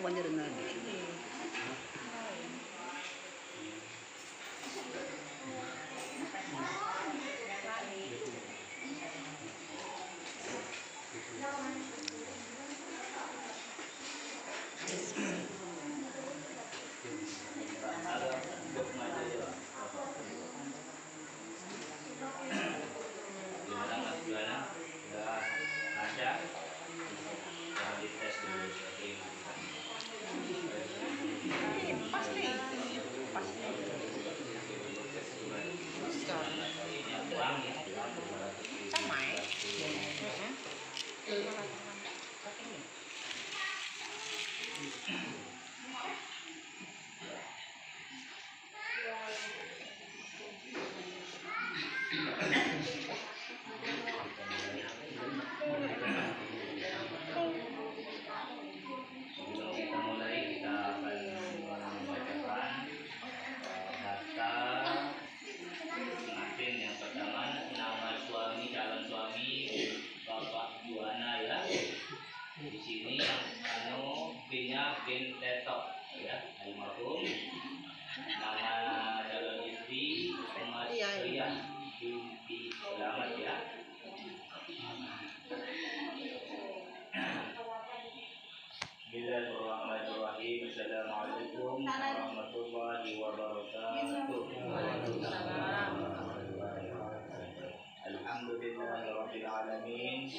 bukan jaringan. Di sini bin-nya bin Tetok ya, almarhum. Nama calon istri Mas Riyah binti Selamat ya. Bismillahirrahmanirrahim. Assalamualaikum warahmatullahi wabarakatuh. Alhamdulillahirabbil alamin.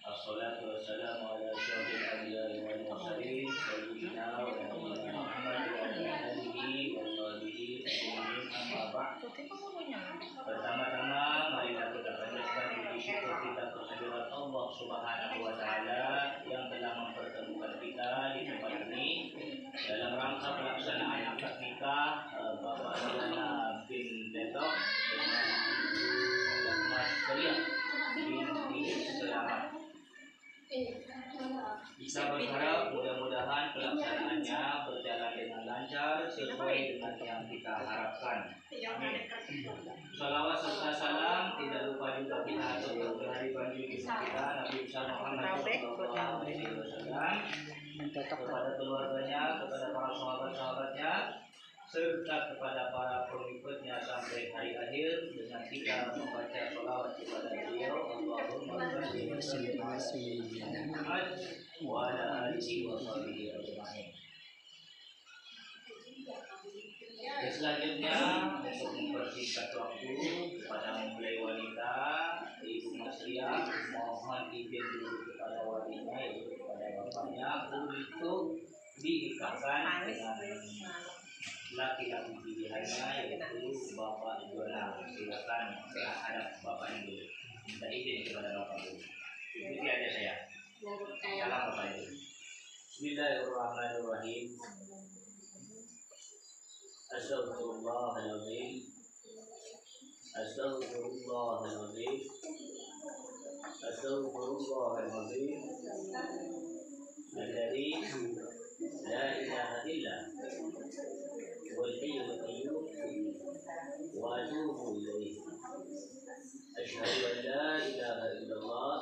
Assalatu wassalamu ala asyrafil anbiya'i wal mursalin sayyidina wa nabiyina Muhammad wa ala alihi wa sahbihi ajma'in, amma ba'd. Pertama-tama mari kita panjatkan puji syukur kita kehadirat Allah Subhanahu wa taala yang telah mempertemukan kita di tempat ini dalam rangka pelaksanaan akad nikah Bapak Diana bin Tetok dengan Mas Riyah binti Selamat. Bisa berharap mudah-mudahan pelaksanaannya berjalan dengan lancar sesuai dengan yang kita harapkan. Amin. Salawat serta salam tidak lupa juga kita atur ke hari banjir kita Nabi Muhammad SAW, kepada keluarganya, kepada para sahabat-sahabatnya, serta kepada para pengikutnya sampai hari akhir dengan kita membaca sholawat kepada beliau. Allahumma shalli wa sallim ala sayyidina Muhammad wa ala alihi wa sahbihi ajma'in. Selanjutnya untuk mempersingkat waktu kepada mempelai wanita Ibu Mas Riyah, mohon izin dulu kepada walinya yaitu kepada bapaknya untuk dinikahkan dengan laki-laki pilihannya yaitu Bapak Diana. Silakan menghadap Bapak dulu. Minta izin kepada Bapak dulu. Ikuti aja saya. Salam Bapak Ibu. Bismillahirrahmanirrahim. Astaghfirullahaladzim. Astaghfirullahaladzim. Astaghfirullahaladzim. Alladzi la ilaha illa wal hayyul qayyum wa atubu ilaihi. Asyhadu an la ilaha illallah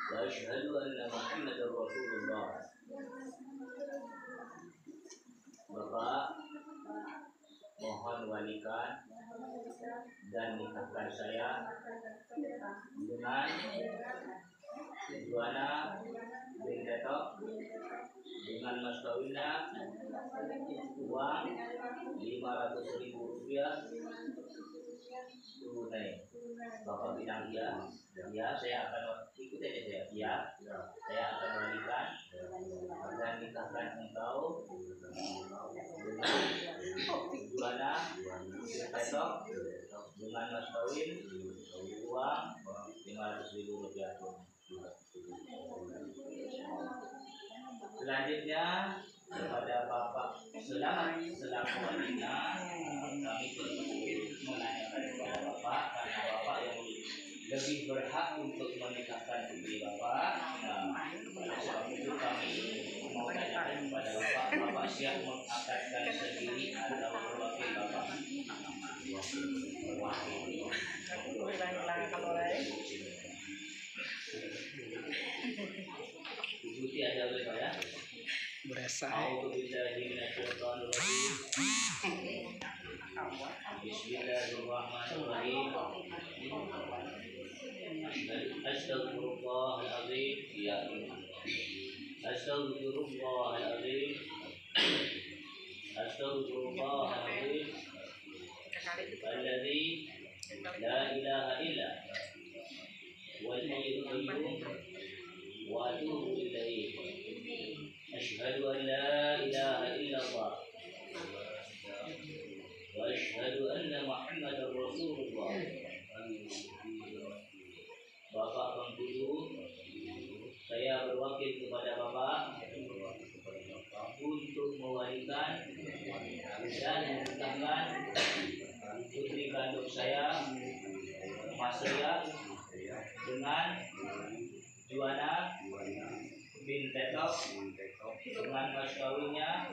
wa asyhadu anna Muhammadar Rasulullah. Bapak, mohon walikan dan nikahkan saya dengan Diana bin Tetok dengan mas kawinnya uang 500.000 rupiah tunai. Bapak bilang ya, ya saya akan ikut aja saya, ya, saya akan walikan dan nikahkan engkau dengan Diana bin Tetok dengan mas kawin uang 500.000 rupiah tunai. Selanjutnya kepada Bapak Selamat selaku walinya, kami menanyakan kepada Bapak karena Bapak yang lebih berhak untuk menikahkan putri Bapak. Nah, oleh sebab itu kami mau tanyakan kepada Bapak, Bapak siap mengakadkan sendiri atau berwakil Bapak? Berwakil. ada berapa ya? Berasa. Bismillahirrahmanirrahim. Astagfirullahaladzim. Ya. Astagfirullahaladzim. Astagfirullahaladzim. Alladzi la ilaha illa wal hayyul qayyum wa atubu ilaih. Asyhadu an la ilaha illallah wa asyhadu anna Muhammadar Rasulullah. Bapak Bangkudu, saya berwakil kepada Bapak untuk mewalikan dan menikahkan putri kandung saya, Mas Ria, dengan Juana bin Tetok, dengan mas kawinnya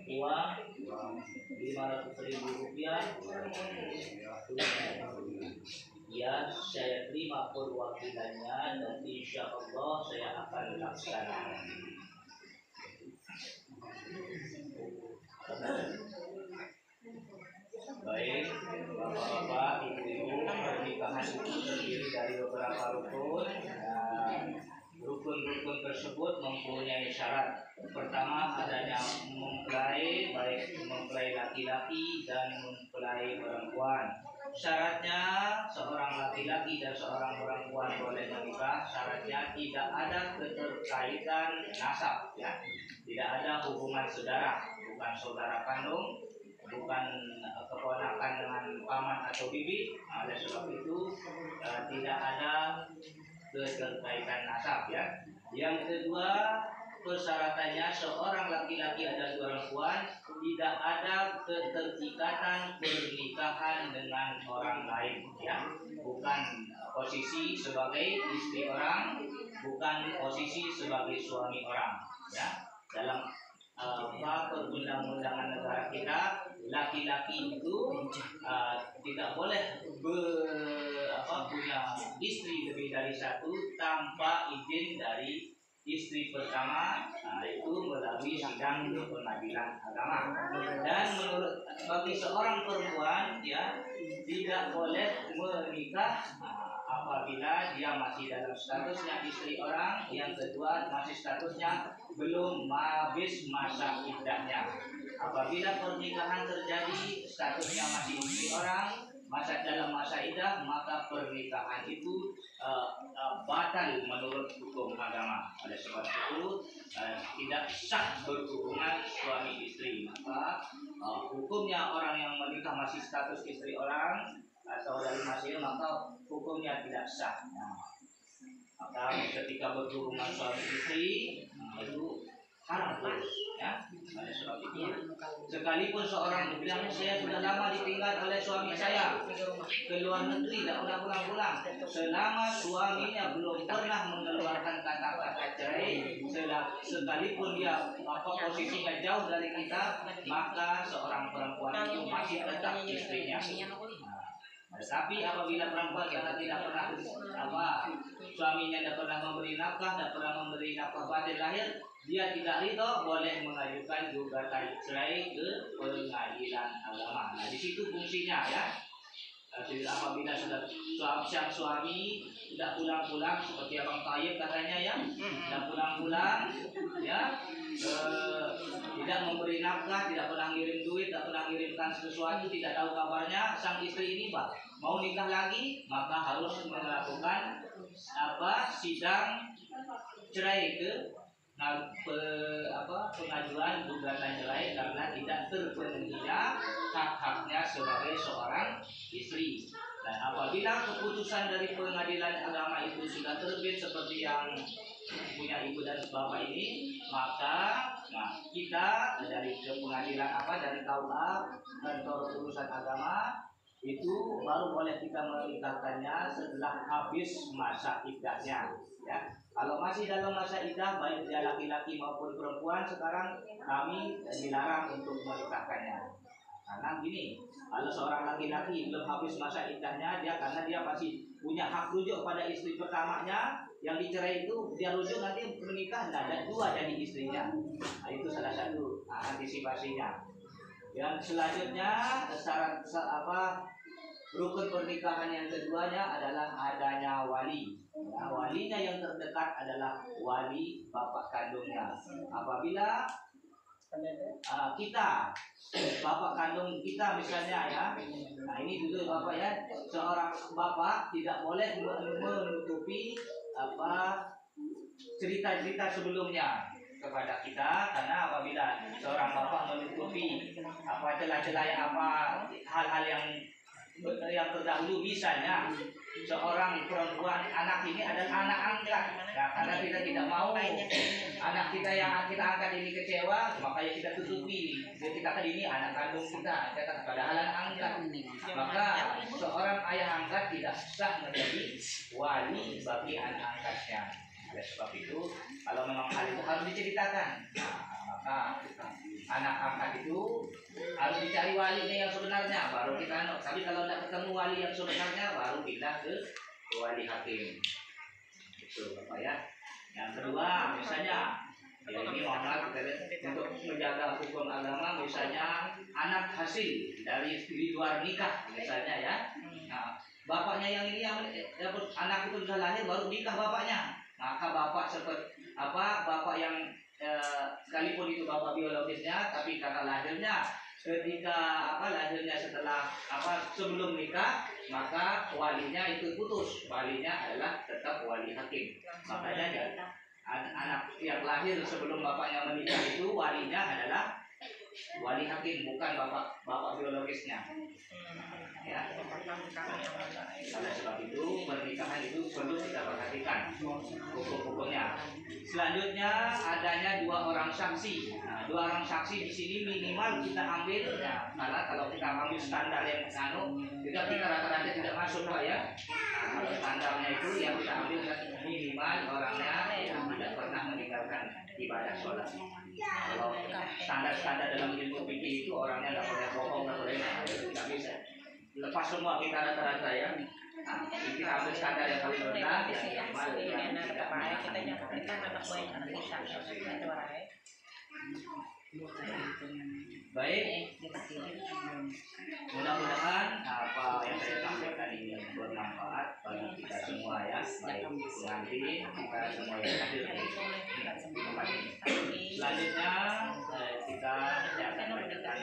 uang 500.000 rupiah. Ya, saya terima perwakilannya dan insya Allah saya akan laksanakan. Baik, bapak-bapak, ibu-ibu, pernikahan itu terdiri dari beberapa rukun. Rukun-rukun tersebut mempunyai syarat. Pertama, adanya mempelai, baik mempelai laki-laki dan mempelai perempuan. Syaratnya seorang laki-laki dan seorang perempuan boleh menikah. Syaratnya tidak ada keterkaitan nasab, ya. Tidak ada hubungan saudara, bukan saudara kandung, bukan keponakan dengan paman atau bibi. Oleh sebab itu tidak ada keterkaitan nasab, ya. Yang kedua, persyaratannya seorang laki-laki dan perempuan tidak ada keterikatan pernikahan dengan orang lain, ya. Bukan posisi sebagai istri orang, bukan posisi sebagai suami orang, ya. Dalam perundang-undangan negara kita, laki-laki itu tidak boleh punya istri lebih dari satu tanpa izin dari istri pertama, itu melalui sidang di pengadilan agama. Dan menurut bagi seorang perempuan, ya, tidak boleh menikah apabila dia masih dalam statusnya istri orang. Yang kedua, masih statusnya belum habis masa iddahnya. Apabila pernikahan terjadi statusnya masih istri orang, dalam masa iddah, maka pernikahan itu batal menurut hukum agama. Oleh sebab itu tidak sah berhubungan suami istri. Maka hukumnya orang yang menikah masih status istri orang atau dari masih, maka hukumnya tidak sah. Maka ketika berhubungan suami istri itu haram, ya. Oleh sebab itu, sekalipun seorang bilang saya sudah lama ditinggal oleh suami saya ke luar negeri, tidak pernah pulang-pulang, selama suaminya belum pernah mengeluarkan kata-kata cerai, sekalipun dia posisinya jauh dari kita, maka seorang perempuan itu masih tetap istrinya. Tetapi apabila perempuan yang tidak pernah suaminya tidak pernah memberi nafkah, tidak pernah memberi nafkah batin lahir, dia tidak ridho, boleh mengajukan gugatan cerai ke pengadilan agama. Nah, di situ fungsinya, ya. Apabila sudah suami tidak pulang-pulang, seperti Abang Tayyib katanya, ya, tidak pulang-pulang, ya, tidak memberi nafkah, tidak pernah ngirim duit, tidak pernah ngirimkan sesuatu, tidak tahu kabarnya, sang istri ini mau nikah lagi, maka harus melakukan sidang cerai ke pengajuan gugatan cerai karena tidak terpenuhinya hak-haknya sebagai seorang istri. Dan apabila keputusan dari pengadilan agama itu sudah terbit seperti yang punya ibu dan bapak ini, maka kita dari pengadilan dari KUA, kantor urusan agama, itu baru boleh kita menikahkannya setelah habis masa iddahnya, ya. Kalau masih dalam masa iddah, baik dia laki-laki maupun perempuan, sekarang kami dilarang untuk menikahkannya. Karena gini, kalau seorang laki-laki belum habis masa iddahnya, karena dia masih punya hak rujuk pada istri pertamanya, yang dicerai itu dia rujuk nanti menikah ada dua jadi istrinya. Nah, itu salah satu antisipasinya. Yang selanjutnya syarat rukun pernikahan yang keduanya adalah adanya wali. Nah, walinya yang terdekat adalah wali bapak kandungnya. Apabila kita bapak kandung kita misalnya ya, nah ini dulu bapak ya, seorang bapak tidak boleh menutupi cerita-cerita sebelumnya kepada kita, karena apabila seorang bapak menutupi celah-celah hal-hal yang terdahulu, misalnya seorang perempuan anak ini adalah anak angkat, nah, karena kita tidak mau anak kita yang kita angkat ini kecewa, makanya kita tutupi, kita katakan ini anak kandung kita padahal anak angkat. Maka seorang ayah angkat tidak sah menjadi wali bagi anak angkatnya. Oleh sebab itu, kalau memang hal itu harus diceritakan, maka anak angkat itu harus dicari walinya yang sebenarnya, baru kita. Tapi kalau tidak ketemu wali yang sebenarnya, baru pindah ke wali hakim. Itu Bapak ya. Yang kedua, misalnya, ya ini mohon maaf untuk menjaga hukum agama, misalnya anak hasil dari luar nikah, misalnya ya. Nah, bapaknya yang ini anak itu sudah lahir baru nikah bapaknya. Maka bapak bapak yang sekalipun itu bapak biologisnya, tapi karena lahirnya lahirnya setelah sebelum nikah, maka walinya itu putus. Walinya adalah tetap wali hakim. Makanya ya, anak yang lahir sebelum bapaknya menikah itu walinya adalah wali hakim, bukan bapak biologisnya. Ya. Oleh sebab itu pernikahan itu perlu kita perhatikan hukum-hukumnya. Selanjutnya adanya dua orang saksi. Nah, dua orang saksi di sini minimal kita ambil ya, karena kalau kita ambil standar yang kita rata-rata tidak masuk Pak ya. Nah, kalau standarnya itu yang kita ambil minimal orangnya yang tidak pernah meninggalkan ibadah sholat. Kalau standar dalam ilmu fikih itu orangnya nggak boleh bohong, nggak boleh tidak bisa. Lepas semua kita rata-rata ya. Nah, kita ambil standar yang paling rendah yang baik. Mudah-mudahan apa yang saya sampaikan ini bermanfaat bagi kita semua ya, baik pengantin kita semua yang hadir di tempat ini. Selanjutnya kita akan melanjutkan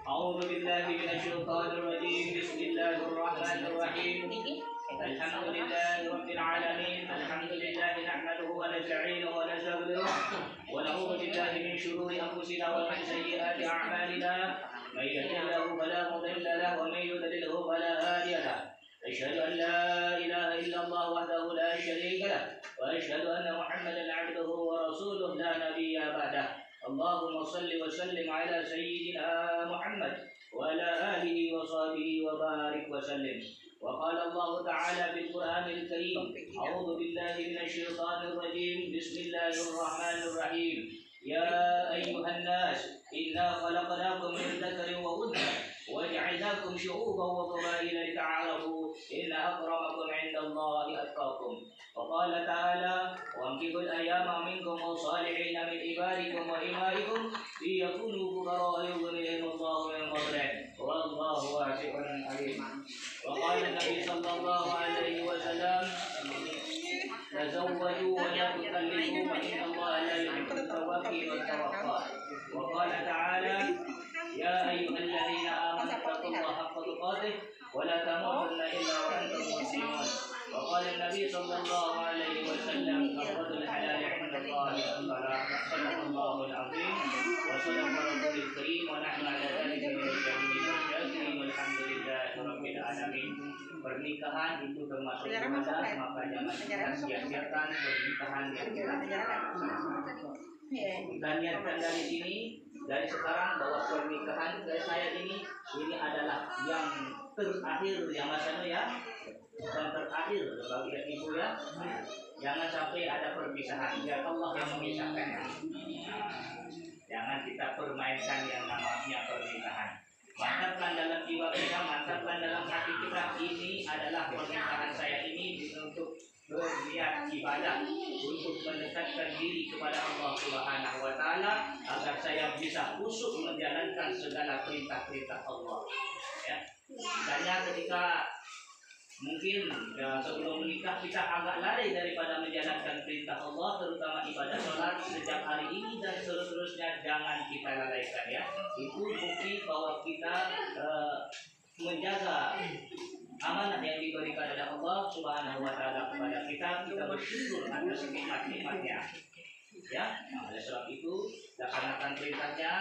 A'udzu billahi minasyaitonir rajim. Bismillahirrahmanirrahim. Alhamdulillahi rabbil alamin. Alhamdulillahi nahmaduhu wa nasta'inuhu wa nastaghfiruh wa na'udzu billahi min shururi anfusina wa min sayyiati a'malina. May yahdihillahu fala mudilla lahu wa may yudlilhu fala hadiya lahu. أشهد أن لا إله إلا الله وحده لا شريك له وأشهد أن محمدا عبده ورسوله لا نبي بعده. اللهم صل وسلم على سيدنا محمد وعلى آله وصحبه وبارك وسلم. وقال الله تعالى في القرآن الكريم: أعوذ بالله من الشيطان الرجيم. بسم الله الرحمن الرحيم. يا أيها الناس إنا خلقناكم من ذكر وأنثى وجعلناكم شعوبا وقبائل لتعارفوا إن أكرمكم عند الله أتقاكم. وقال تعالى: وانكحوا الأيام منكم والصالحين من عبادكم وإمائكم إن يكونوا فقراء يغنيهم الله من فضله والله واسع عليم. وقال النبي صلى الله عليه وسلم: تزوجوا ولا تكلفوا فإن الله لا يحب التوكل والتوكل. وقال تعالى: يا أيها الذين آمنوا اتقوا الله حق تقاته ولا تموتن إلا وأنتم مسلمون. وقال النبي صلى الله عليه وسلم: أفضل الحلال عند الله الطلاق. صدق الله العظيم وصدق رسوله الكريم ونحن على ذلك من الشاهدين والشاكرين والحمد لله رب العالمين. Pernikahan itu termasuk ibadah, maka jangan kita sia-siakan pernikahan yang kita niatkan dari sini, dari sekarang, bahwa pernikahan saya ini adalah yang terakhir yang masanya ya, yang terakhir bagi ibu ya. Jangan sampai ada perpisahan, biar Allah yang memisahkan. Jangan kita permainkan yang namanya pernikahan. Mantapkan dalam jiwa kita, mantapkan dalam hati kita. Ini adalah pernikahan saya ini untuk berniat ibadah, untuk mendekatkan diri kepada Allah Subhanahu wa Ta'ala, agar saya bisa khusyuk menjalankan segala perintah-perintah Allah. Ya. Misalnya ketika mungkin sebelum menikah kita agak lari daripada menjalankan perintah Allah, terutama ibadah sholat sejak hari ini dan seterusnya, jangan kita lalaikan ya. Itu bukti bahwa kita menjaga amanah yang diberikan oleh Allah Subhanahu wa Ta'ala kepada kita. Kita bersyukur atas nikmat-nikmatnya. Ya, oleh sebab itu laksanakan perintahnya,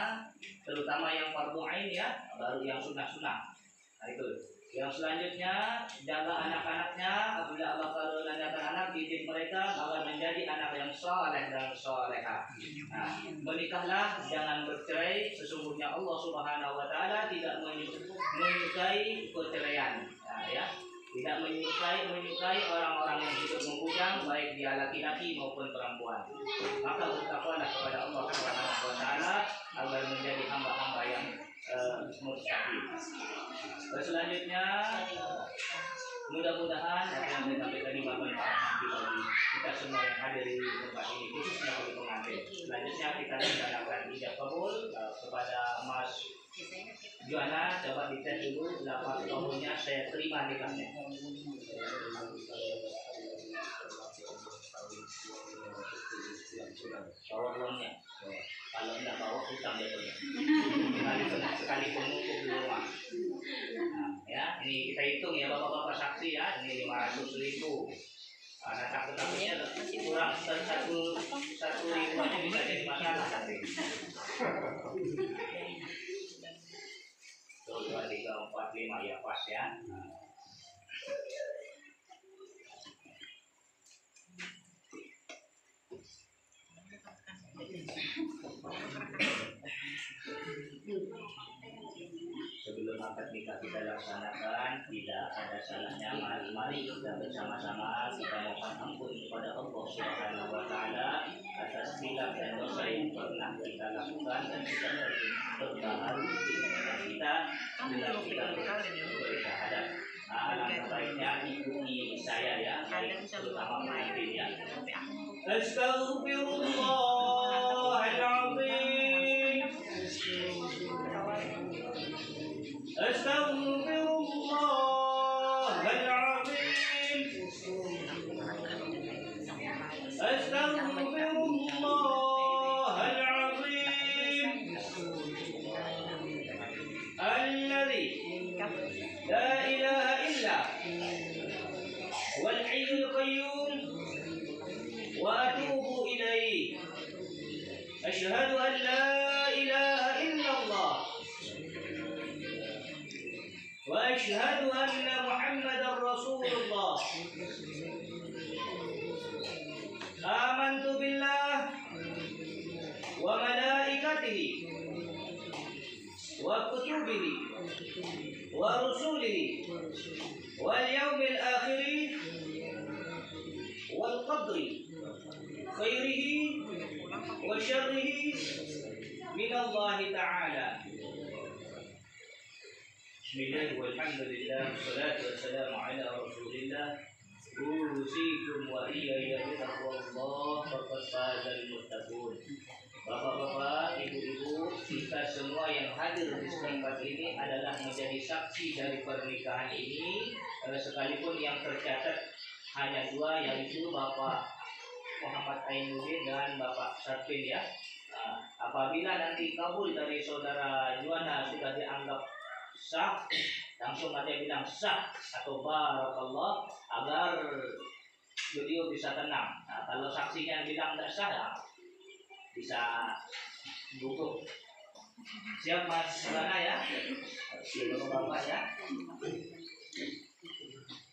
terutama yang fardhu ain ya, baru yang sunnah-sunnah. Nah, itu. Yang selanjutnya, jaga anak-anaknya. Apabila Allah karuniakan anak, didik mereka agar menjadi anak yang saleh dan salehah. Nah, menikahlah, jangan bercerai. Sesungguhnya Allah Subhanahu wa Ta'ala tidak menyukai perceraian. Nah, ya. Tidak menyukai orang-orang yang hidup membujang, baik dia laki-laki maupun perempuan. Maka bertakwalah kepada Allah Subhanahu wa Ta'ala agar menjadi hamba-hamba yang mustaqim. Selanjutnya, mudah-mudahan apa yang saya sampaikan tadi bermanfaat nanti bagi kita semua yang hadir di tempat ini, khususnya bagi pengantin. Selanjutnya kita rencanakan ijab kabul kepada Mas Juana. Coba dites dulu lapar kabulnya, saya terima nikahnya. Bawa uangnya. Kalau tidak bawa hutang betulnya. Sekali pengukuh di rumah. Nah, ya, ini kita hitung ya bapak-bapak saksi ya, ini 500.000. Karena takut-takutnya kurang satu ribu aja bisa jadi masalah nanti. 1, 2, 3, 4, 5 ya pas ya. Sebelum akad nikah kita laksanakan, tidak ada salahnya mari kita bersama-sama kita mohon ampun kepada Allah Subhanahu wa Ta'ala atas khilaf dan dosa yang pernah kita lakukan, dan kita berbahagia kita dengan kita bersyahadat. Alangkah baiknya ikuti saya ya, terutama pengantin ya. Astaghfirullahaladzim. Astaghfirullahaladzim. Astaghfirullahaladzim. Alladzi la ilaha illa wal hayyul qayyum wa atubu ilaihi. Asyhadu an la ilaha illallah wa asyhadu anna Muhammadar Rasulullah. Amantu billah wa malaikatihi wa kutubihi wa rusulihi wal yawmil akhir wal qadri khairihi wa syarrihi min Allah Ta'ala. Bismillah walhamdulillah wassalatu wassalamu ala Rasulillah. Usikum wa iyaya bitaqwallah faqad fazal muttaqun. Bapak-bapak, ibu-ibu, kita semua yang hadir di tempat ini adalah menjadi saksi dari pernikahan ini, sekalipun yang tercatat hanya 2, yaitu Bapak Muhammad Ainuddin dan Bapak Sarfin ya. Apabila nanti kabul dari saudara Juana sudah dianggap sah, langsung aja bilang sah atau barakallah agar beliau bisa tenang. Nah, kalau saksinya bilang tidak sah ya bisa gugur. Siap Mas Juana ya? Siap Bapak ya?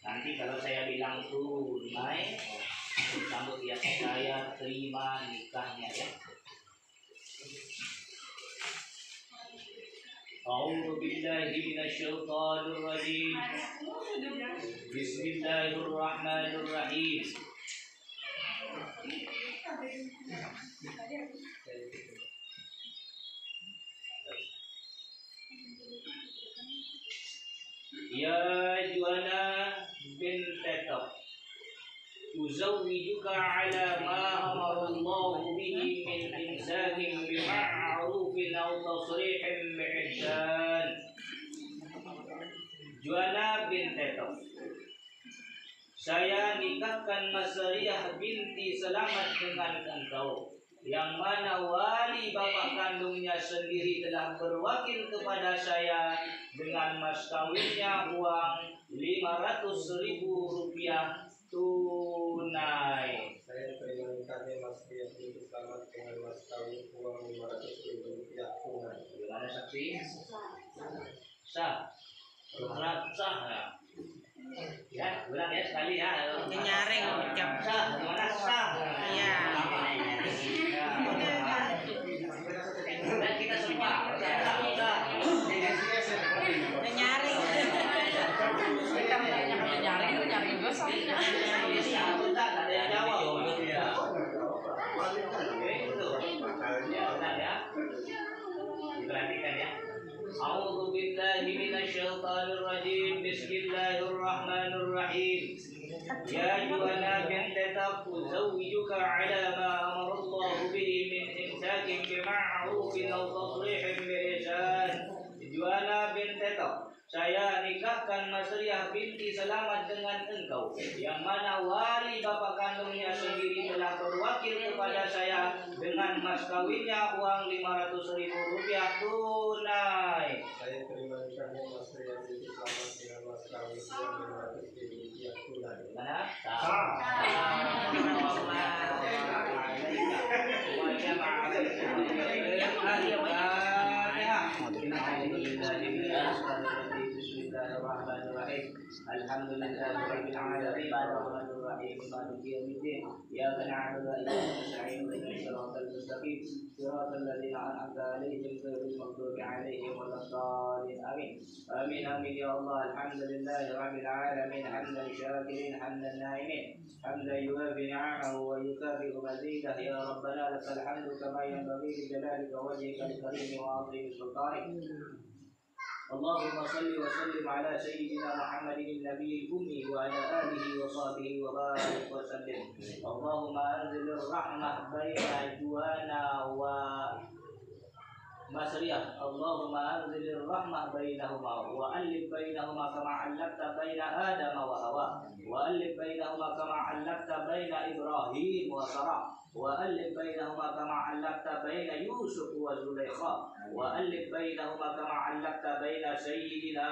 Nanti kalau saya bilang tunai, sambut ya, saya terima nikahnya ya. A'udzu billahi minasyaitonir rajim. Bismillahirrahmanirrahim. Ya Juana bint Tab, uzawwijuka ala ma amarallahu bihi min imsakin bima'rufin aw tasrihin bi'ihsan. Juana bint Tab, saya nikahkan Masariyah binti Selamat dengan engkau, yang mana wali bapak kandungnya sendiri telah berwakil kepada saya dengan mas kawinnya uang 500.000 rupiah tunai. Saya terima nikahnya Masariyah binti Selamat dengan mas kawin uang 500.000 rupiah tunai. Gimana saksi? Sah. Sah ya. Ya, ulang ya sekali ya. Nyaring ucap. Sah, gimana sah? Iya. Dan kita semua Nyaring. Nyaring juga soalnya. ada yang jawab. Oke, itu. Ya, benar ya. Diperhatikan ya. A'udzu billahi minasyaitonir rajim. Bismillahirrahmanirrahim. Ya Juana bint Tab, uzawwijuka ala ma amarallahu bihi min imsakin bima'rufin aw tasrihin bi'ihsan. Juana bint Tab, saya nikahkan Masariyah binti Selamat dengan engkau, yang mana wali bapak kandungnya sendiri telah berwakil kepada saya dengan mas kawinnya uang 500.000 rupiah tunai. Saya terima nikahnya Masariyah binti Selamat dengan mas kawin uang 500.000 rupiah tunai. Mana? Bismillahirrahmanirrahim. Alhamdulillahirabbil alamin arrahmanir rahim maliki yaumiddin. Iyyaka na'budu wa iyyaka nasta'in ihdinas siratal mustaqim siratal ladzina an'amta 'alaihim ghairil maghdubi 'alaihim waladdallin. Amin. Amin amin ya Allah. Alhamdulillahirabbil alamin hamdan syakirin hamdan na'imin hamdan yuwafi ni'amahu wa yukafi'u mazidah. Ya Rabbana lakal hamdu kama yanbaghi li jalalika wajhikal karim wa 'azimi sultanik. اللهم صل وسلم على سيدنا محمد النبي الأمي وعلى آله وصحبه وبارك وسلم. اللهم أنزل الرحمة بين جوانا ومسرية. اللهم أنزل الرحمة بينهما وألف بينهما كما علقت بين آدم وحواء، وألف بينهما كما علقت بين إبراهيم وسارة، وألف بينهما كما علقت بين يوسف وزليخا، وألف بينهما كما علقت بين سيدنا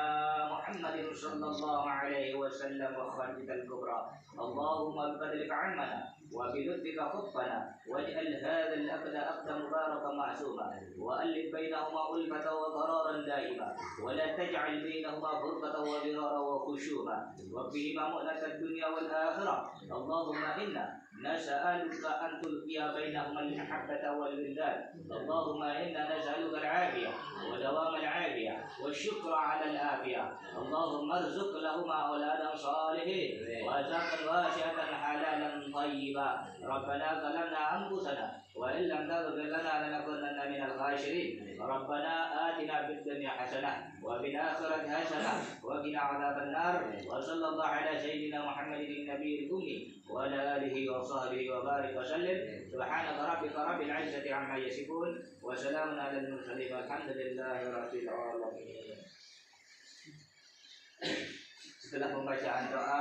محمد صلى الله عليه وسلم وخالد الكبرى. اللهم بفضلك عمنا وبلطفك خفنا، واجعل هذا الأبد أبدا مباركا معصوما، وألف بينهما ألفة وقرارا دائما، ولا تجعل بينهما غربة وضرارا وخشوما، وفيهما مؤنة الدنيا والآخرة. اللهم إنا نسألك أن تلقي بينهما المحبة والوداد. اللهم إنا نسألك العافية ودوام العافية والشكر على العافية. اللهم ارزق لهما أولادا صالحين ورزقا واسعة حلالا طيبا. ربنا ظلمنا أنفسنا وإن لم تغفر لنا لنكونن من الخاسرين. ربنا آتنا في الدنيا حسنة وفي الآخرة حسنة وقنا عذاب النار. وصلى الله على سيدنا محمد النبي الأمي وعلى آله وصحبه وبارك وسلم. سبحانك ربك رب العزة عما يصفون وسلام على المرسلين والحمد لله رب العالمين. Setelah pembacaan doa